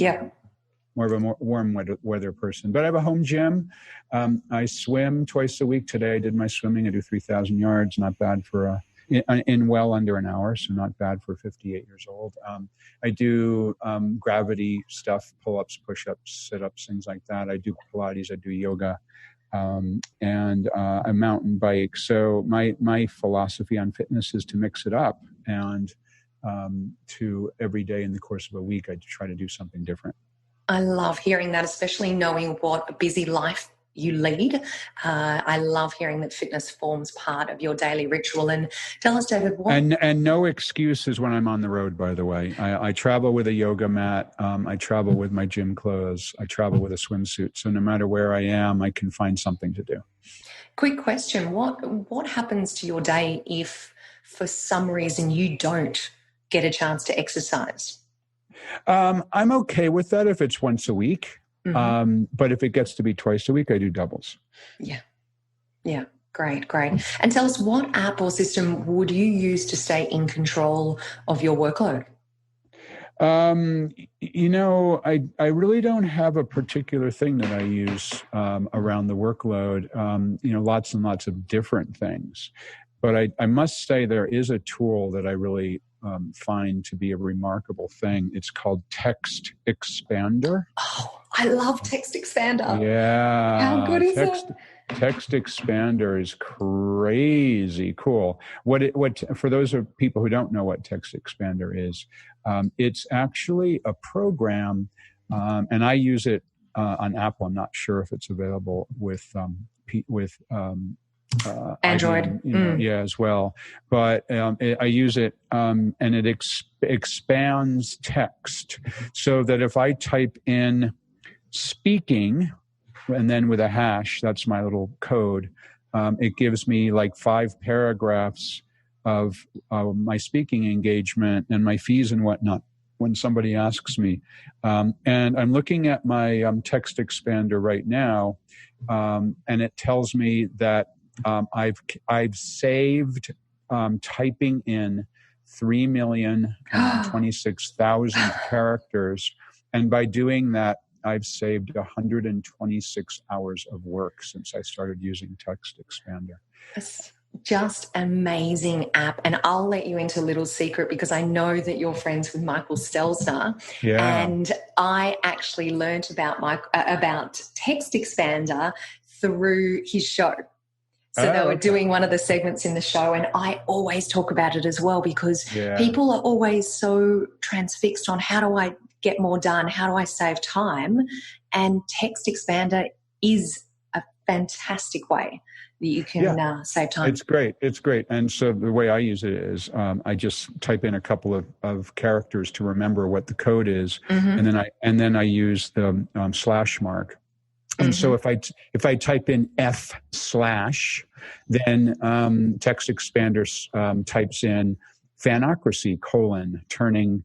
more of a warm weather person. But I have a home gym. I swim twice a week. Today I did my swimming. I do 3,000 yards. Not bad for in well under an hour, so not bad for 58 years old. I do gravity stuff, pull-ups, push-ups, sit-ups, things like that. I do Pilates, I do yoga. and a mountain bike. So my philosophy on fitness is to mix it up, and to every day in the course of a week, I try to do something different. I love hearing that, especially knowing what a busy life you lead. I love hearing that fitness forms part of your daily ritual. And tell us, David, what... And no excuses when I'm on the road, by the way. I travel with a yoga mat. I travel with my gym clothes. I travel with a swimsuit. So no matter where I am, I can find something to do. Quick question. What happens to your day if, for some reason, you don't get a chance to exercise? I'm okay with that if it's once a week. Mm-hmm. But if it gets to be twice a week, I do doubles. Yeah. Great. And tell us, what app or system would you use to stay in control of your workload? I really don't have a particular thing that I use around the workload. Lots and lots of different things. But I must say there is a tool that I really find to be a remarkable thing. It's called Text Expander. Oh, I love Text Expander. Yeah. How good is it? Text Expander is crazy cool. What for those of people who don't know what Text Expander is, it's actually a program, and I use it on Apple. I'm not sure if it's available with Android, IBM, as well. But I use it, and it expands text so that if I type in speaking, and then with a hash, that's my little code, it gives me like 5 paragraphs of my speaking engagement and my fees and whatnot when somebody asks me. And I'm looking at my Text Expander right now, and it tells me that I've saved typing in 3,026,000 characters, and by doing that, I've saved 126 hours of work since I started using Text Expander. It's just amazing app, and I'll let you into a little secret because I know that you're friends with Michael Stelzner, and I actually learned about Text Expander through his show. So they were doing one of the segments in the show, and I always talk about it as well because people are always so transfixed on how do I get more done, how do I save time, and Text Expander is a fantastic way that you can save time. It's great. And so the way I use it is I just type in a couple of characters to remember what the code is, and then I use the slash mark. And so if I type in F/, then Text Expander types in fanocracy, turning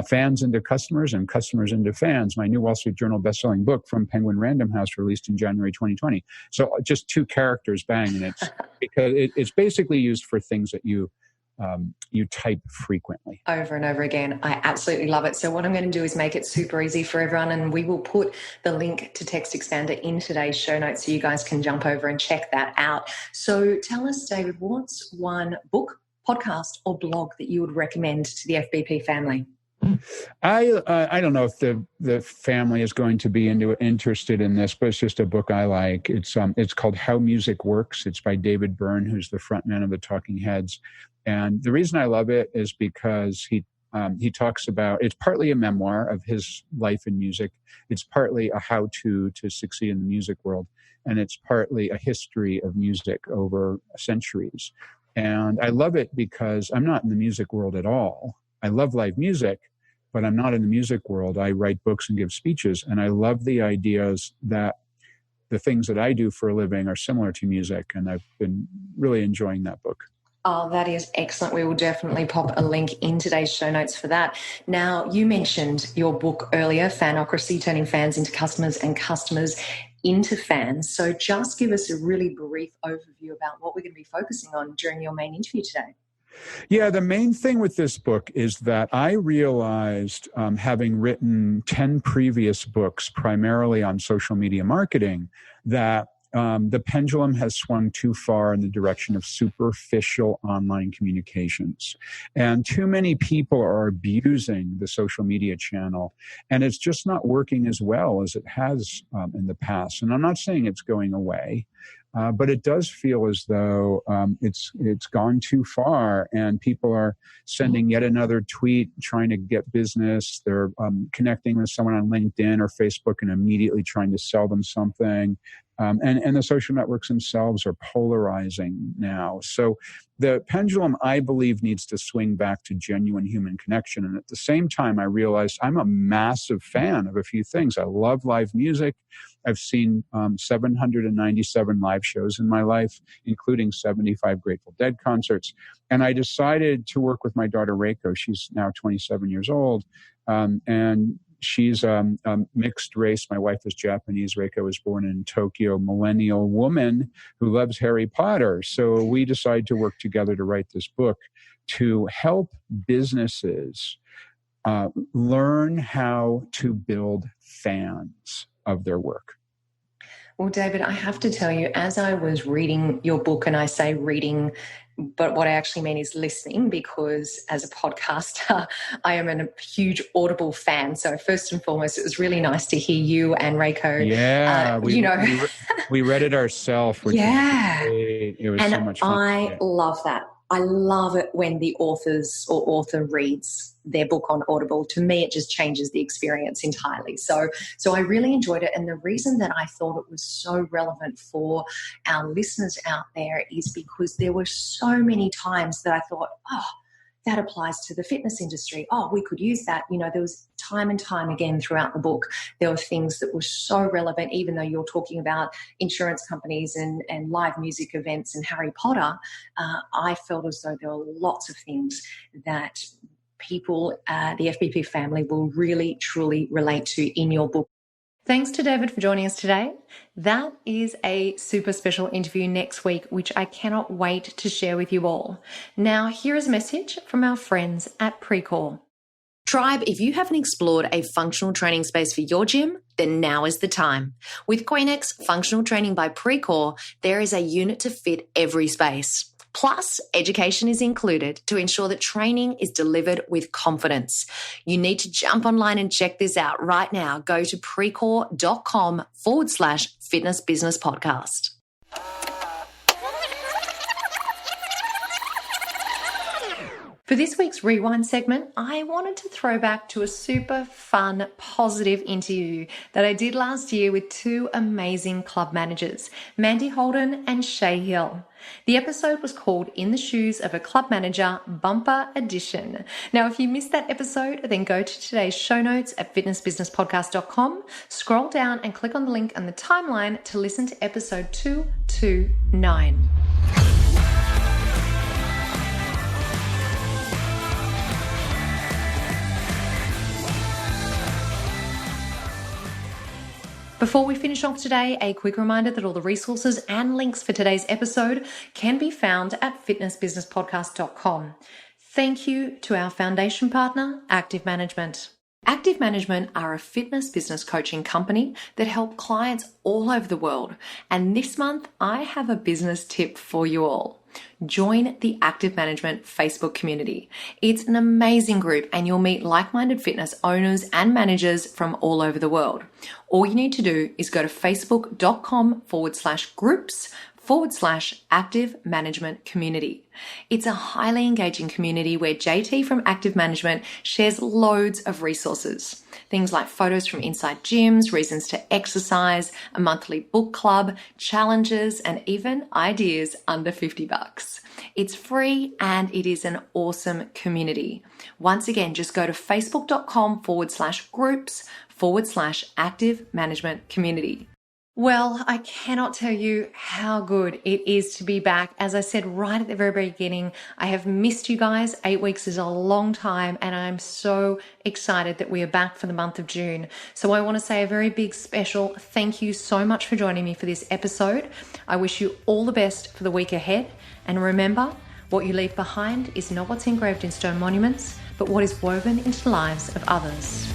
fans into customers and customers into fans, my new Wall Street Journal bestselling book from Penguin Random House, released in January 2020. So just 2 characters, bang, and it's because it's basically used for things that you type frequently. Over and over again. I absolutely love it. So what I'm going to do is make it super easy for everyone, and we will put the link to Text Expander in today's show notes so you guys can jump over and check that out. So tell us, David, what's one book, podcast, or blog that you would recommend to the FBP family? I don't know if the family is going to be interested in this, but it's just a book I like. It's called How Music Works. It's by David Byrne, who's the frontman of the Talking Heads. And the reason I love it is because he talks about, it's partly a memoir of his life in music. It's partly a how-to succeed in the music world. And it's partly a history of music over centuries. And I love it because I'm not in the music world at all. I love live music, but I'm not in the music world. I write books and give speeches. And I love the ideas that the things that I do for a living are similar to music. And I've been really enjoying that book. Oh, that is excellent. We will definitely pop a link in today's show notes for that. Now, you mentioned your book earlier, Fanocracy, Turning Fans into Customers and Customers into Fans. So just give us a really brief overview about what we're going to be focusing on during your main interview today. Yeah, the main thing with this book is that I realized, having written 10 previous books, primarily on social media marketing, that the pendulum has swung too far in the direction of superficial online communications. And too many people are abusing the social media channel, and it's just not working as well as it has in the past. And I'm not saying it's going away, but it does feel as though it's gone too far, and people are sending yet another tweet trying to get business. They're connecting with someone on LinkedIn or Facebook and immediately trying to sell them something. And the social networks themselves are polarizing now. So the pendulum, I believe, needs to swing back to genuine human connection. And at the same time, I realized I'm a massive fan of a few things. I love live music. I've seen 797 live shows in my life, including 75 Grateful Dead concerts. And I decided to work with my daughter, Reiko. She's now 27 years old. And she's mixed race. My wife is Japanese. Reiko was born in Tokyo, millennial woman who loves Harry Potter. So we decided to work together to write this book to help businesses learn how to build fans of their work. Well, David, I have to tell you, as I was reading your book, and I say reading, but what I actually mean is listening, because as a podcaster, I am a huge Audible fan. So first and foremost, it was really nice to hear you and Reiko. Yeah, we read it ourselves. Yeah. It was so much fun. I love that. I love it when the author reads their book on Audible. To me, it just changes the experience entirely. So I really enjoyed it. And the reason that I thought it was so relevant for our listeners out there is because there were so many times that I thought, oh, that applies to the fitness industry. Oh, we could use that. You know, there was time and time again throughout the book, there were things that were so relevant, even though you're talking about insurance companies and live music events and Harry Potter. I felt as though there were lots of things that people, the FBP family, will really, truly relate to in your book. Thanks to David for joining us today. That is a super special interview next week, which I cannot wait to share with you all. Now, here is a message from our friends at Precor. Tribe, if you haven't explored a functional training space for your gym, then now is the time. With Queenex Functional Training by Precor, there is a unit to fit every space. Plus, education is included to ensure that training is delivered with confidence. You need to jump online and check this out right now. Go to precor.com/fitness business podcast. For this week's Rewind segment, I wanted to throw back to a super fun, positive interview that I did last year with two amazing club managers, Mandy Holden and Shay Hill. The episode was called In the Shoes of a Club Manager, Bumper Edition. Now, if you missed that episode, then go to today's show notes at fitnessbusinesspodcast.com, scroll down and click on the link on the timeline to listen to episode 229. Before we finish off today, a quick reminder that all the resources and links for today's episode can be found at fitnessbusinesspodcast.com. Thank you to our foundation partner, Active Management. Active Management are a fitness business coaching company that help clients all over the world. And this month, I have a business tip for you all. Join the Active Management Facebook community. It's an amazing group and you'll meet like-minded fitness owners and managers from all over the world. All you need to do is go to facebook.com/groups/Active Management Community. It's a highly engaging community where JT from Active Management shares loads of resources. Things like photos from inside gyms, reasons to exercise, a monthly book club, challenges, and even ideas under $50. It's free and it is an awesome community. Once again, just go to facebook.com/groups/Active Management Community. Well, I cannot tell you how good it is to be back. As I said right at the very beginning, I have missed you guys. 8 weeks is a long time, and I'm so excited that we are back for the month of June. So I want to say a very big special thank you so much for joining me for this episode. I wish you all the best for the week ahead. And remember, what you leave behind is not what's engraved in stone monuments, but what is woven into the lives of others.